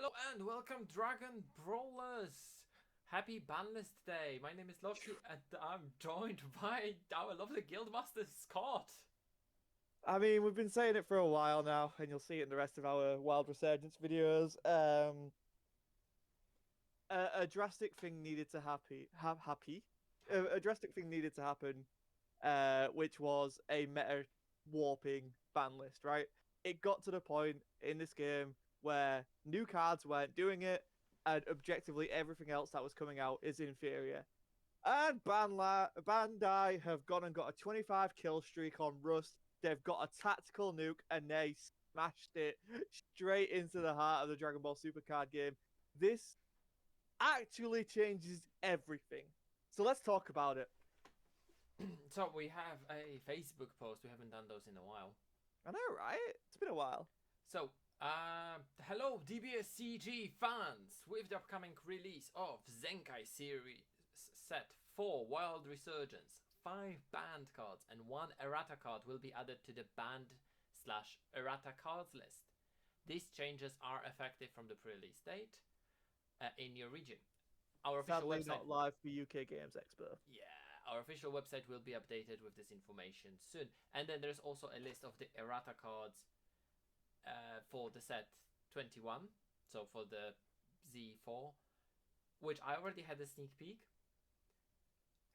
Hello and welcome, Dragon Brawlers! Happy Banlist Day! My name is Loki and I'm joined by our lovely Guildmaster Scott! I mean, we've been saying it for a while now, and you'll see it in the rest of our Wild Resurgence videos. A drastic thing needed to a drastic thing needed to happen, which was a meta warping ban list, right? It got to the point in this game where new cards weren't doing it, and objectively everything else that was coming out is inferior. And Bandai have gone and got a 25 kill streak on Rust. They've got a tactical nuke and they smashed it straight into the heart of the Dragon Ball Super card game. This actually changes everything. So let's talk about it. So we have a Facebook post, we haven't done those in a while. I know, right? It's been a while. So, hello DBSCG fans! With the upcoming release of Zenkai Series Set 4 Wild Resurgence, 5 banned cards and 1 Errata card will be added to the banned/Errata cards list. These changes are effective from the pre-release date in your region. Our official Sadly, website. not live for UK Games Expo. Yeah, our official website will be updated with this information soon. And then there's also a list of the errata cards for the set 21, so for the Z4, which I already had a sneak peek.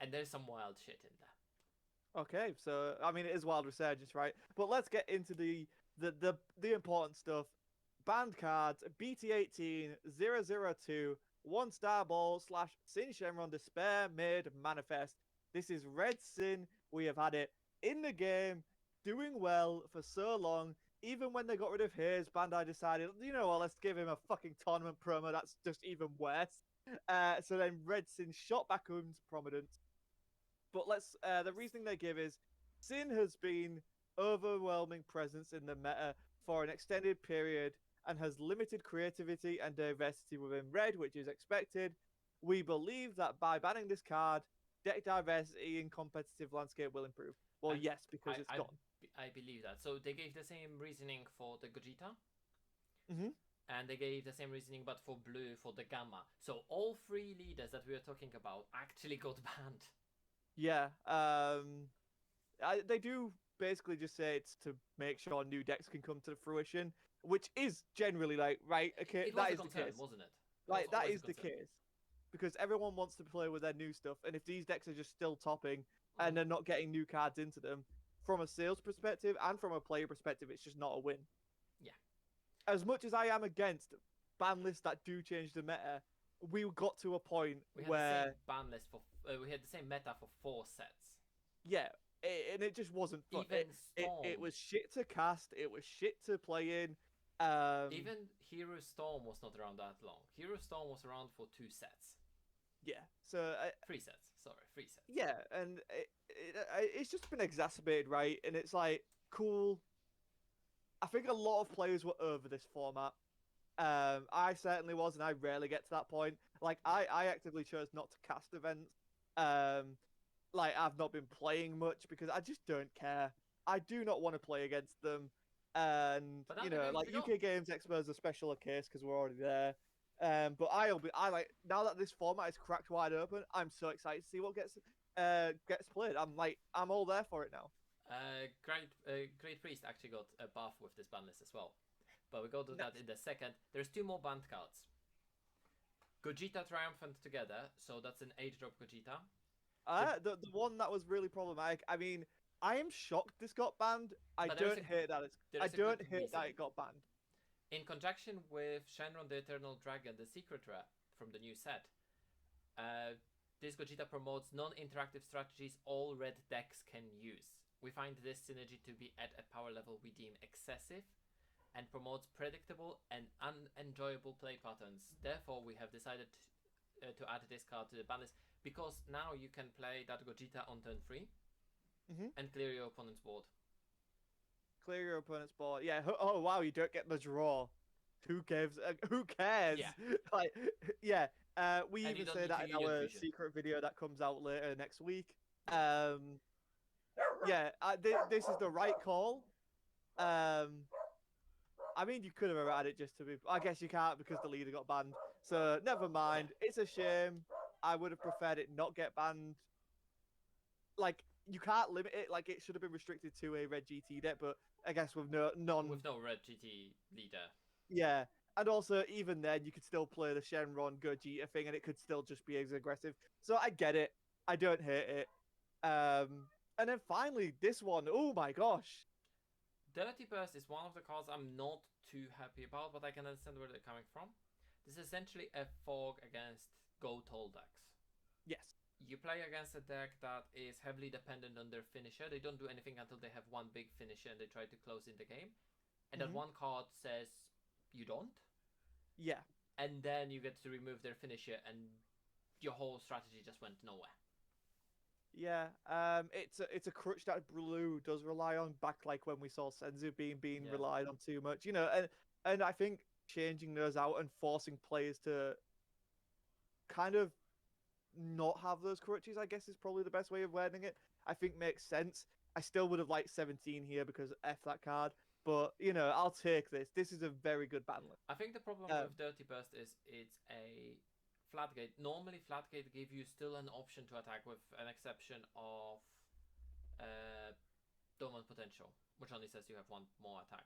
And there's some wild shit in there. Okay, so I mean it is Wild Resurgence, right? But let's get into the important stuff. Banned cards BT18 002 1 Star Ball / Sin Shenron Despair Made Manifest. This is Red Sin. We have had it in the game, doing well for so long. Even when they got rid of his, Bandai decided, you know what, let's give him a fucking tournament promo. That's just even worse. So then Red Sin shot back into prominence. But the reasoning they give is Sin has been overwhelming presence in the meta for an extended period and has limited creativity and diversity within Red, which is expected. We believe that by banning this card, deck diversity in competitive landscape will improve. Well, And yes, because it's gone. I believe that. So they gave the same reasoning for the Gogeta. Mm-hmm. And they gave the same reasoning but for blue for the Gamma. So all 3 leaders that we are talking about actually got banned. Yeah. They do basically just say it's to make sure new decks can come to fruition, which is generally like right. Okay, It was that a is the concern, case. wasn't it? Like that is the Concern. case because everyone wants to play with their new stuff, and if these decks are just still topping and they're not getting new cards into them, from a sales perspective and from a player perspective, it's just not a win. Yeah. As much as I am against ban lists that do change the meta, we got to a point We had where the same ban list for we had the same meta for 4 sets. yeah, and it just wasn't fun. Even Storm. It was shit to cast. It was shit to play in. Even Hero Storm was not around that long. Hero Storm was around for 2 sets. Yeah, so 3 sets. Sorry, 3 sets. Yeah, and it's just been exacerbated, right? And it's like cool. I think a lot of players were over this format. I certainly was, and I rarely get to that point. Like I actively chose not to cast events. Like I've not been playing much because I just don't care. I do not want to play against them. And you know, like UK Games Expo is a special case because we're already there. But I like now that this format is cracked wide open, I'm so excited to see what gets played. I'm all there for it now. Great Priest actually got a buff with this ban list as well. But we go to that in the second. There's 2 more banned cards. Gogeta Triumphant Together, so that's an 8-drop Gogeta. The one that was really problematic. I mean, I am shocked this got banned. I don't hate that it got banned. In conjunction with Shenron the Eternal Dragon, the secret rare from the new set, this Gogeta promotes non-interactive strategies all red decks can use. We find this synergy to be at a power level we deem excessive and promotes predictable and unenjoyable play patterns. Therefore, we have decided to add this card to the ban list because now you can play that Gogeta on turn 3 and clear your opponent's board. Clear your opponent's board. Yeah. Oh wow, you don't get the draw. Who cares? Who cares? Yeah. Like, yeah. We And even say that in our secret video that comes out later next week. Yeah. This is the right call. I mean, you could have errated it just to be. I guess you can't because the leader got banned. So never mind. It's a shame. I would have preferred it not get banned. Like you can't limit it. Like it should have been restricted to a red GT deck, but I guess with no non. With no red GT leader. Yeah, and also even then you could still play the Shenron Gogeta thing, and it could still just be as aggressive. So I get it. I don't hate it. And then finally this one. Oh my gosh. Dirty Burst is one of the cards I'm not too happy about, but I can understand where they're coming from. This is essentially a fog against go-toll decks. Yes. You play against a deck that is heavily dependent on their finisher. They don't do anything until they have one big finisher and they try to close in the game. And that one card says you don't. Yeah. And then you get to remove their finisher and your whole strategy just went nowhere. Yeah, it's a crutch that Blue does rely on. Back like when we saw Senzu being relied on too much, and I think changing those out and forcing players to kind of not have those crutches, I guess, is probably the best way of wording it. I think makes sense. I still would have liked 17 here because F that card, but I'll take this. This is a very good Banlist. I think the problem with Dirty Burst is it's a Flatgate. Normally, Flatgate give you still an option to attack with an exception of Dormant Potential, which only says you have one more attack.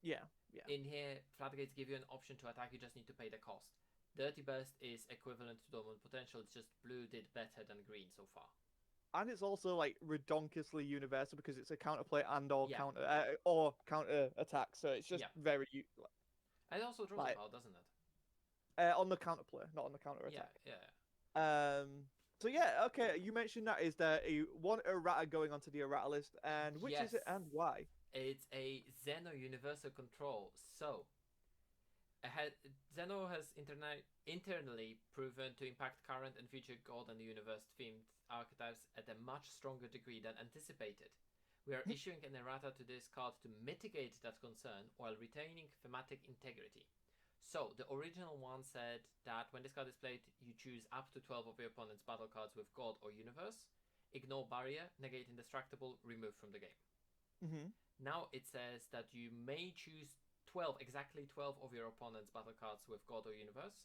Yeah. In here, Flatgates give you an option to attack, you just need to pay the cost. Dirty Burst is equivalent to Dormant Potential, it's just blue did better than green so far. And it's also like redonkulously universal because it's a counterplay and or counter attack, so it's just very. And it also draws a card, doesn't it? On the counterplay, not on the counter attack. Yeah. So yeah, okay. You mentioned that is there one errata going onto the errata list, and which is it and why? It's a Zeno Universal Control. So, Zeno has internally proven to impact current and future God and Universe themed archetypes at a much stronger degree than anticipated. We are issuing an errata to this card to mitigate that concern while retaining thematic integrity. So, the original one said that when this card is played, you choose up to 12 of your opponent's battle cards with God or Universe, ignore Barrier, negate Indestructible, remove from the game. Now it says that you may choose exactly 12 of your opponent's battle cards with God or Universe,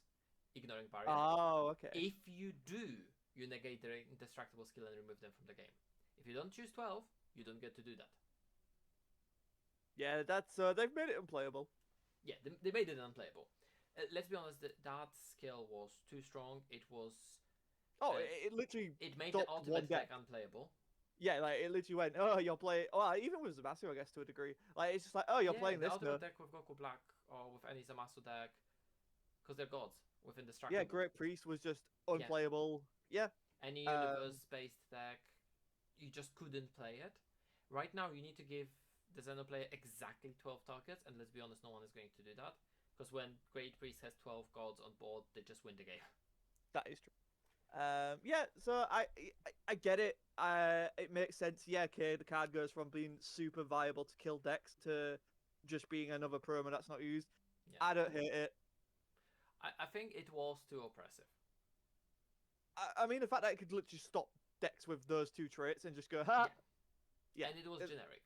ignoring Barrier. Oh, okay. If you do, you negate their Indestructible skill and remove them from the game. If you don't choose 12, you don't get to do that. Yeah, that's they've made it unplayable. Yeah, they made it unplayable. Let's be honest, that skill was too strong. It was... it literally... It made the ultimate deck unplayable. Yeah, like, it literally went, oh, you're playing... Oh, even with Zamasu, I guess, to a degree. Like, it's just like, oh, you're playing this the ultimate deck with Goku Black, or with any Zamasu deck, because they're gods, with Indestructible. Yeah, Great Priest was just unplayable. Yeah. Any universe-based deck, you just couldn't play it. Right now, you need to give the Xeno player exactly 12 targets, and let's be honest, no one is going to do that. Because when Great Priest has 12 gods on board, they just win the game. That is true. Yeah, so I get it. It makes sense. Yeah, okay, the card goes from being super viable to kill decks to just being another promo that's not used. Yeah. I don't hate it. I think it was too oppressive. I mean, the fact that it could literally stop decks with those two traits and just go, ha! Yeah, and it was generic.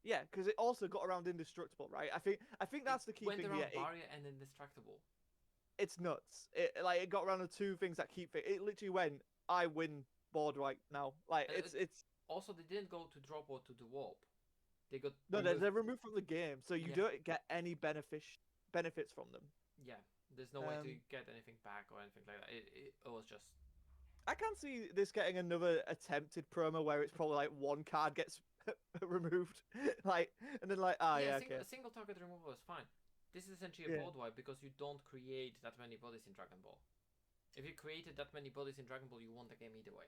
Yeah, because it also got around Indestructible, right? I think that's the key thing. It went around Barrier and Indestructible. It's nuts. It got around the two things that keep it. It literally went, I win board right now. Like it's. Also, they didn't go to drop or to the warp. They got they're removed from the game, so you don't get any benefits from them. Yeah, there's no way to get anything back or anything like that. It was just. I can see this getting another attempted promo where it's probably like one card gets removed, and then okay. A single target removal is fine. This is essentially a board wipe because you don't create that many bodies in Dragon Ball. If you created that many bodies in Dragon Ball, you won the game either way.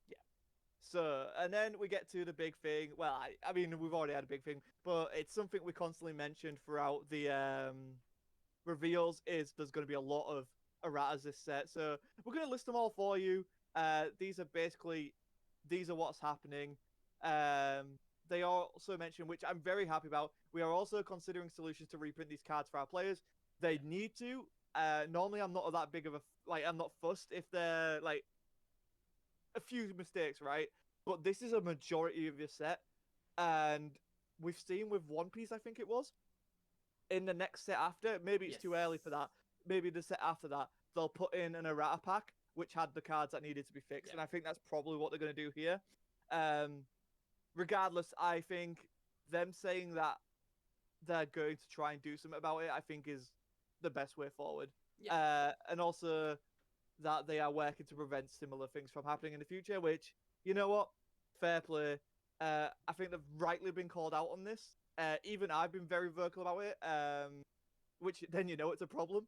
Yeah. So, and then we get to the big thing. Well, I mean, we've already had a big thing, but it's something we constantly mentioned throughout the reveals. Is there's going to be a lot of erratas this set, so we're going to list them all for you. These are what's happening. They also mentioned, which I'm very happy about, we are also considering solutions to reprint these cards for our players. They need to. Normally, I'm not that big of I'm not fussed if they're like a few mistakes, right? But this is a majority of your set, and we've seen with One Piece, I think it was, in the next set after, maybe it's too early for Yes. that. Maybe the set after that, they'll put in an errata pack which had the cards that needed to be fixed, Yeah. and I think that's probably what they're going to do here. Regardless, I think them saying that they're going to try and do something about it, I think is the best way forward. Yeah. And also that they are working to prevent similar things from happening in the future, which, you know what? Fair play. I think they've rightly been called out on this. Even I've been very vocal about it, which then you know it's a problem.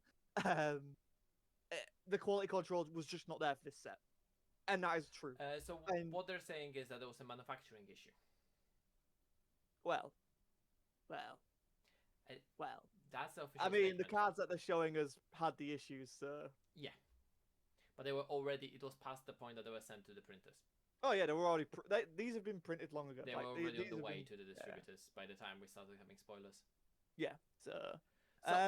The quality control was just not there for this set. And that is true. So And, what they're saying is that there was a manufacturing issue. well, Uh, That's the official I mean, the statement. cards that they're showing us had the issues, so. Yeah. But they were already, it was past the point that they were sent to the printers. Oh yeah, they were already. These have been printed long ago. They like, were already on these the have way been- to the distributors by the time we started having spoilers. Yeah. So,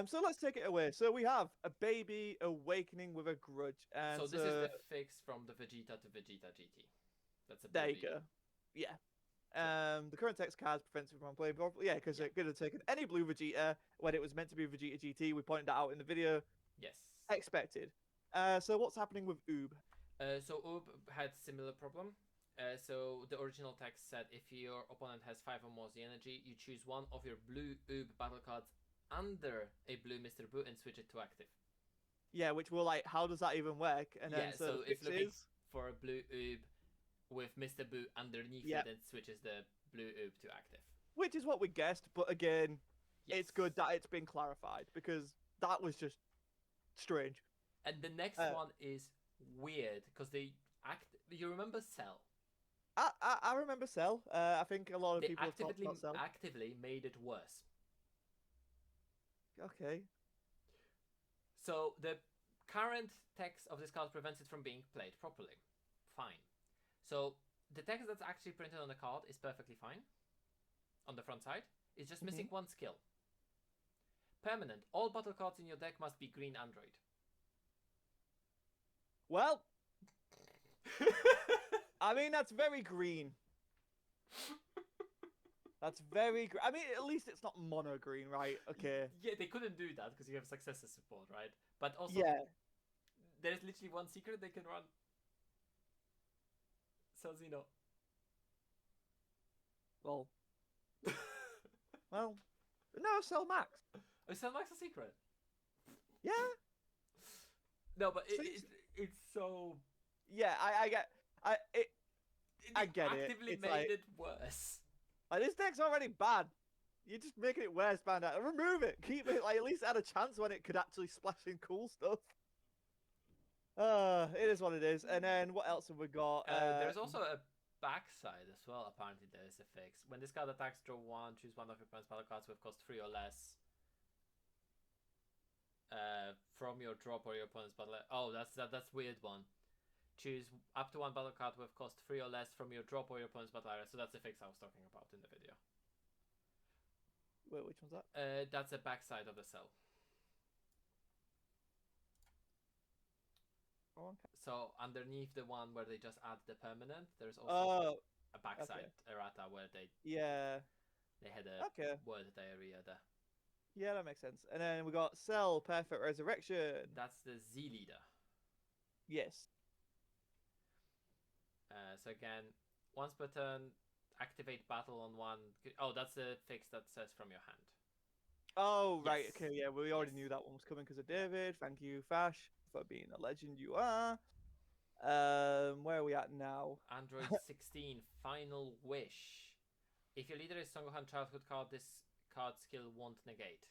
So let's take it away. So we have a baby awakening with a grudge, and so this is the fix from the Vegeta to Vegeta GT. That's a there you baby. go. Yeah. The current text cards prevents it from playing properly. Yeah, because Yeah. it could have taken any blue Vegeta when it was meant to be Vegeta GT. We pointed that out in the video. Yes. Expected. So what's happening with Oob? So Ub had similar problem. So the original text said if your opponent has 5 or more Z energy, you choose one of your blue Ub battle cards under a blue Mr. Boo and switch it to active. Yeah, which we're like, how does that even work? And then Yeah, so the it's fix looking is for a blue Ub with Mr. Boo underneath Yep. it and switches the blue Ub to active. which is what we guessed, but again, Yes. it's good that it's been clarified because that was just strange. And the next one is weird because they You remember Cell? I remember Cell. I think a lot of They people have talked about Cell. actively made it worse. Okay. So the current text of this card prevents it from being played properly. Fine. So the text that's actually printed on the card is perfectly fine. On the front side, it's just missing one skill. Permanent. All battle cards in your deck must be green android. Well, I mean that's very green. That's very. I mean, at least it's not mono green, right? Okay. Yeah, they couldn't do that because you have successor support, right? But also, Yeah. there's literally one secret they can run. So Zeno. Well. Well. No, Cell Max. Oh, so Max a secret. Yeah. No, but Seems- it's so. Yeah. I get. I get it. Actively It's made like- it worse. Like, this deck's already bad. You're just making it worse, Bandai. Remove it. Keep it. Like, at least add a chance when it could actually splash in cool stuff. It is what it is. And then what else have we got? There's also a backside as well. Apparently, there is a fix. When this card attacks, draw one. Choose one of your opponent's battle cards with cost 3 or less. From your drop or your opponent's battle. Oh, that's weird one. Choose up to one battle card with cost 3 or less from your drop or your opponent's battle area. So that's the fix I was talking about in the video. Wait, which one's that? That's the backside of the cell. Oh, okay. So underneath the one where they just add the permanent, there's also a backside errata where they Yeah. had a Okay. word diarrhea there. Yeah, that makes sense. And then we got Cell Perfect Resurrection. That's the Z leader. Yes. So again, once per turn, activate battle on one. Oh, that's the fix that says from your hand. Oh, right. Yes. Okay, yeah, we already Yes. knew that one was coming because of David. Thank you, Fash, for being a legend you are. Where are we at now? Android 16, Final Wish. If your leader is Songhan Childhood card, this card skill won't negate.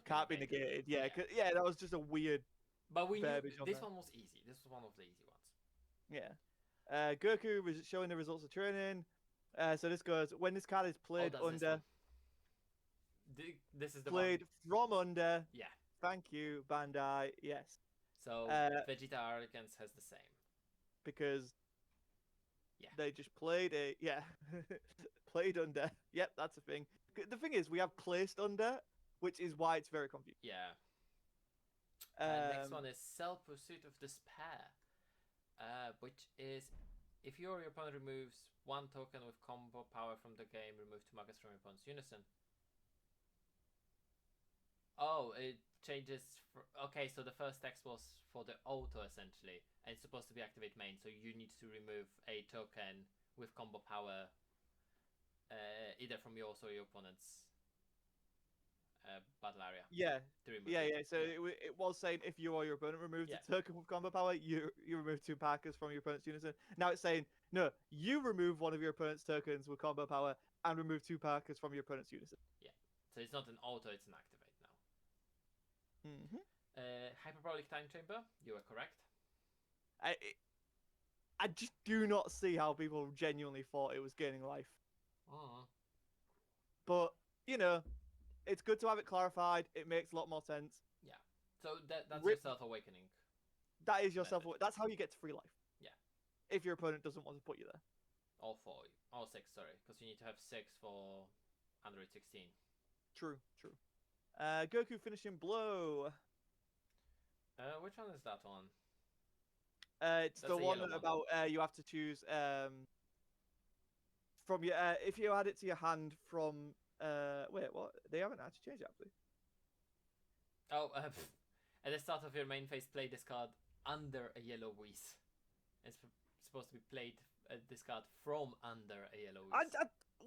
Can't be negated. Yeah, yeah, that was just a weird. But we knew verbiage on this that. one was easy. This was one of the easy ones. Yeah. Goku was showing the results of training. So this goes when this card is played that's this under, one. This is the one. played from under. Yeah. Thank you, Bandai. Yes, So Vegeta Arrogance has the same. because Yeah. they just played it. Yeah, played under. Yep, that's a thing. The thing is, we have placed under, which is why it's very confusing. Yeah. Next one is Cell Pursuit of Despair, which is if you or your opponent removes one token with combo power from the game, remove 2 markers from your opponent's unison. Oh, it changes. Okay, so the first text was for the auto essentially, and it's supposed to be activate main. So you need to remove a token with combo power, either from yours or your opponent's battle area. Yeah. To remove Yeah, it. yeah. So it was saying if you or your opponent removes Yeah. a token with combo power, you remove 2 Parkers from your opponent's unison. Now it's saying no, you remove one of your opponent's tokens with combo power and remove 2 Parkers from your opponent's unison. Yeah. So it's not an auto; it's an activate now. Mm-hmm. Hyperbolic time chamber. You are correct. I just do not see how people genuinely thought it was gaining life. But you know, it's good to have it clarified. It makes a lot more sense. Yeah. So that's Rip- your self awakening. That is yourself. Method. That's how you get to free life. Yeah. If your opponent doesn't want to put you there. All 4, all 6. Sorry, because you need to have 6 for Android 16. True. Goku finishing blow. Which one is that one? It's That's the the one yellow one. about you have to choose from your if you add it to your hand from wait, what? They haven't actually changed it actually. Oh, at the start of your main phase, play this card under a yellow Whis. It's supposed to be played this card from under a yellow Whis.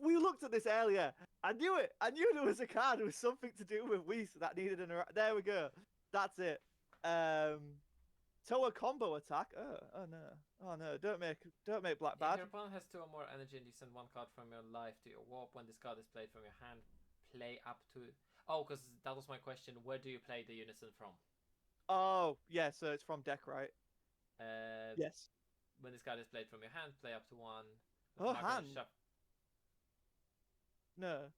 We looked at this earlier. I knew it. I knew there was a card with something to do with Whis that needed an. There we go. That's it. Toa combo attack. Oh no! Don't make black If bad. your opponent has 2 or more energy and you send 1 card from your life to your warp, when this card is played from your hand, play up to. Oh, because that was my question. Where do you play the unison from? Oh yeah, so it's from deck, right? Yes. When this card is played from your hand, play up to 1. Oh, hand. No.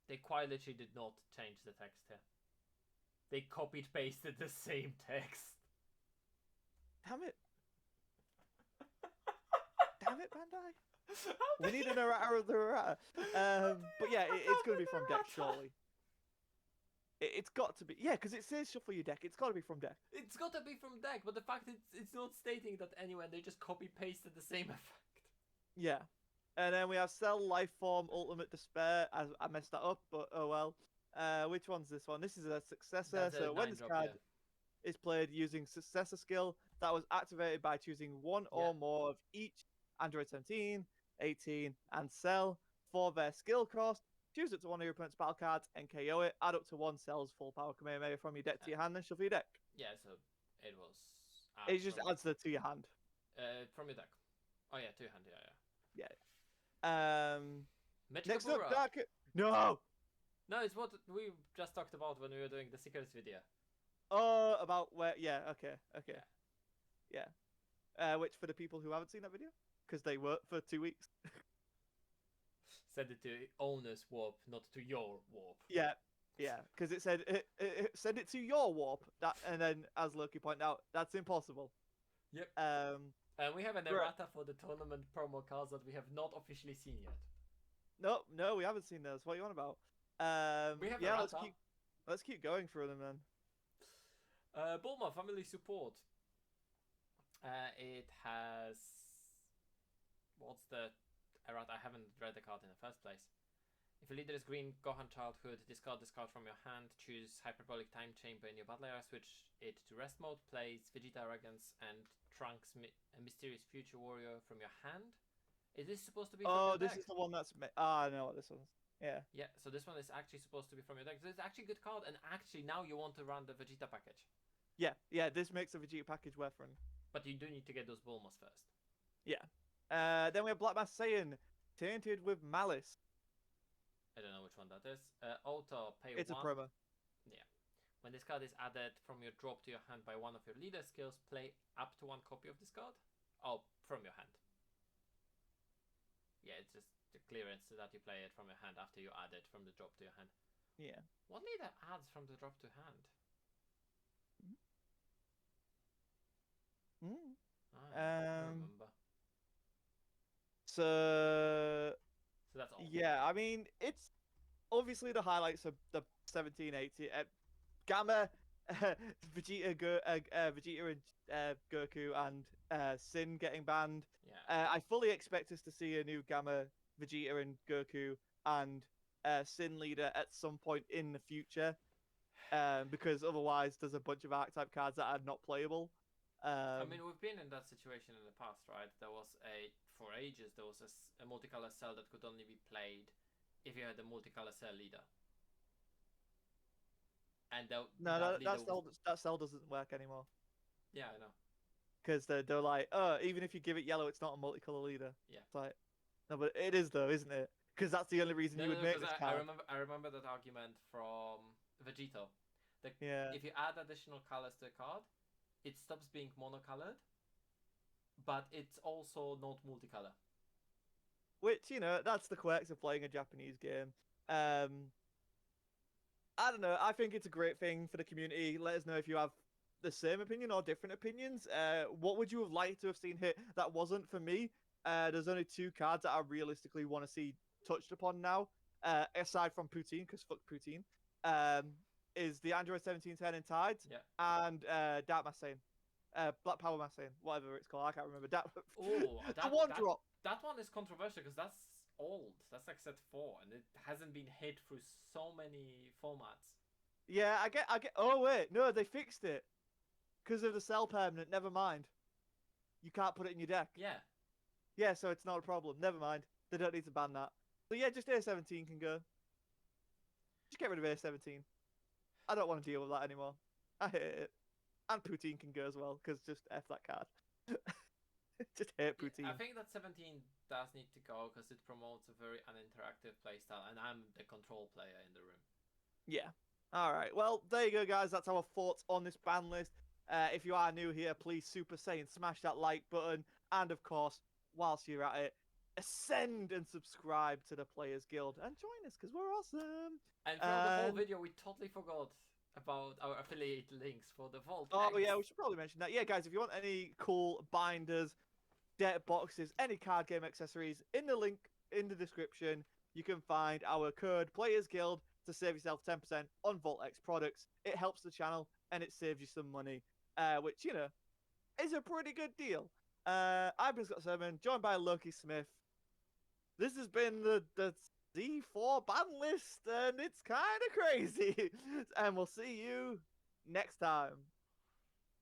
They quite literally did not change the text here. They copied pasted the same text. Damn it. Damn it, Bandai. We need an errata of the errata. But yeah, it's going to be from deck, surely. It's got to be. Yeah, because it says shuffle your deck. It's got to be from deck. It's got to be from deck, but the fact it's not stating that anywhere, they just copy pasted the same effect. Yeah. And then we have Cell, Life Form, Ultimate Despair. I messed that up, but oh well. Which one's this one? This is a successor. So when this card is played using successor skill, that was activated by choosing 1 or more of each Android 17, 18, and Cell for their skill cost. Choose it to one of your opponent's battle cards and KO it. Add up to 1 Cell's full power Kamehameha from your deck to your hand and shuffle your deck. Yeah, so it was. It just adds that to your hand. From your deck. Oh yeah, to your hand. Yeah. Next up, Dark. No. No, it's what we just talked about when we were doing the secrets video. Oh, about where? Yeah. Okay. Yeah. Which for the people who haven't seen that video, because they worked for 2 weeks. Send it to owner's warp, not to your warp. Yeah, because it said send it to your warp. That, and then as Loki pointed out, that's impossible. Yep. And we have an errata for the tournament promo cards that we have not officially seen yet. No, we haven't seen those. What are you on about? We have errata. Let's keep going through them then. Bulma family support. It has. What's the errata? I haven't read the card in the first place. If a leader is green, Gohan Childhood, discard this card from your hand, choose Hyperbolic Time Chamber in your battle area, switch it to rest mode, plays Vegeta Resurgence and Trunks Mysterious Future Warrior from your hand. Is this supposed to be from your deck? This is the one that's... I know what this one's. Yeah. Yeah, so this one is actually supposed to be from your deck. So it's actually a good card, and actually now you want to run the Vegeta package. Yeah, this makes the Vegeta package worth running. But you do need to get those Bulmas first. Yeah. Then we have Black Mass Saiyan, tainted with malice. I don't know which one that is. Auto, pay it's 1. It's a promo. Yeah. When this card is added from your drop to your hand by one of your leader skills, play up to 1 copy of this card. Oh, from your hand. Yeah, it's just the clearance that you play it from your hand after you add it from the drop to your hand. Yeah. What leader adds from the drop to hand? I don't remember. So that's all. Yeah, I mean, it's obviously the highlights of the 1780. Gamma, Vegeta and Goku and Sin getting banned. Yeah. I fully expect us to see a new Gamma, Vegeta and Goku and Sin leader at some point in the future. because otherwise there's a bunch of archetype cards that are not playable. I mean, we've been in that situation in the past, right? For ages, there was a multicolor cell that could only be played if you had a multicolor cell leader. And no, that leader that cell doesn't work anymore. Yeah, I know. Because they're like, even if you give it yellow, it's not a multicolor leader. Yeah. It's like, no, but it is though, isn't it? Because that's the only reason you would make this card. I remember that argument from Vegito. Yeah. If you add additional colors to a card, it stops being monocolored, but it's also not multicolor. Which, that's the quirks of playing a Japanese game. I don't know. I think it's a great thing for the community. Let us know if you have the same opinion or different opinions. What would you have liked to have seen hit that wasn't for me? There's only 2 cards that I realistically want to see touched upon now, aside from Poutine, because fuck Poutine, is the Android 1710 in Tides and Dark Massane. Black Power Massane, whatever it's called. I can't remember. The one drop. That one is controversial because that's old. That's like set 4, and it hasn't been hit through so many formats. Yeah, I get. Oh wait, no, they fixed it because of the cell permanent. Never mind. You can't put it in your deck. Yeah. Yeah, so it's not a problem. Never mind. They don't need to ban that. So yeah, just A17 can go. Just get rid of A17. I don't want to deal with that anymore. I hate it. And Poutine can go as well, because just F that card. Just hate Poutine. I think that 17 does need to go, because it promotes a very uninteractive playstyle, and I'm the control player in the room. Yeah. Alright, well, there you go, guys. That's our thoughts on this ban list. If you are new here, please, Super Saiyan, smash that like button. And, of course, whilst you're at it, ascend and subscribe to the Players Guild and join us, because we're awesome. And throughout the whole video, we totally forgot about our affiliate links for the Vault. Oh, yeah, we should probably mention that. Yeah, guys, if you want any cool binders, deck boxes, any card game accessories, in the link in the description, you can find our code Players Guild to save yourself 10% on Vault X products. It helps the channel and it saves you some money, which, is a pretty good deal. I've been Scott Sermon, joined by Loki Smith. This has been the Z4 ban list, and it's kind of crazy. And we'll see you next time.